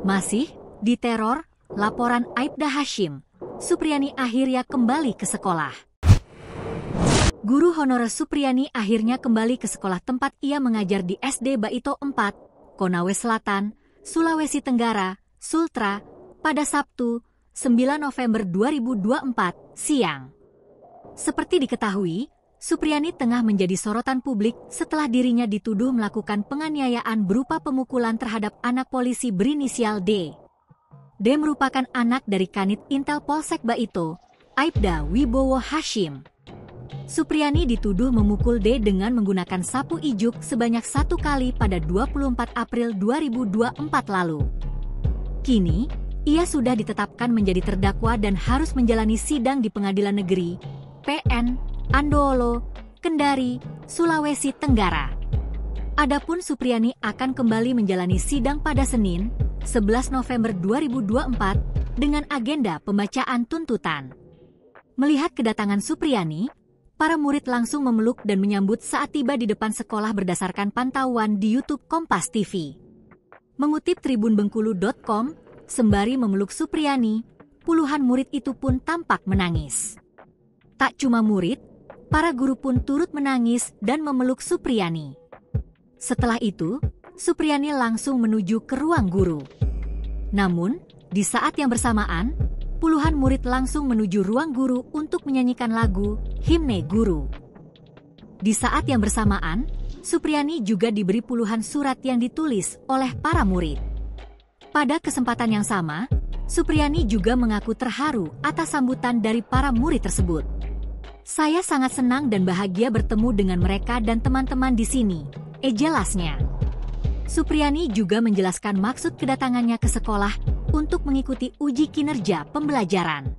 Masih di teror, laporan Aibda Hashim, Supriyani akhirnya kembali ke sekolah. Guru honorer Supriyani akhirnya kembali ke sekolah tempat ia mengajar di SD Baito 4, Konawe Selatan, Sulawesi Tenggara, Sultra, pada Sabtu, 9 November 2024, siang. Seperti diketahui, Supriyani tengah menjadi sorotan publik setelah dirinya dituduh melakukan penganiayaan berupa pemukulan terhadap anak polisi berinisial D. D merupakan anak dari Kanit Intel Polsek Baito, Aibda Wibowo Hashim. Supriyani dituduh memukul D dengan menggunakan sapu ijuk sebanyak 1 kali pada 24 April 2024 lalu. Kini, ia sudah ditetapkan menjadi terdakwa dan harus menjalani sidang di Pengadilan Negeri PN Andoolo, Kendari, Sulawesi Tenggara. Adapun Supriyani akan kembali menjalani sidang pada Senin, 11 November 2024 dengan agenda pembacaan tuntutan. Melihat kedatangan Supriyani, para murid langsung memeluk dan menyambut saat tiba di depan sekolah berdasarkan pantauan di YouTube Kompas TV. Mengutip tribunbengkulu.com, sembari memeluk Supriyani, puluhan murid itu pun tampak menangis. Tak cuma murid, para guru pun turut menangis dan memeluk Supriyani. Setelah itu, Supriyani langsung menuju ke ruang guru. Namun, di saat yang bersamaan, puluhan murid langsung menuju ruang guru untuk menyanyikan lagu Himne Guru. Di saat yang bersamaan, Supriyani juga diberi puluhan surat yang ditulis oleh para murid. Pada kesempatan yang sama, Supriyani juga mengaku terharu atas sambutan dari para murid tersebut. "Saya sangat senang dan bahagia bertemu dengan mereka dan teman-teman di sini," jelasnya. Supriyani juga menjelaskan maksud kedatangannya ke sekolah untuk mengikuti uji kinerja pembelajaran.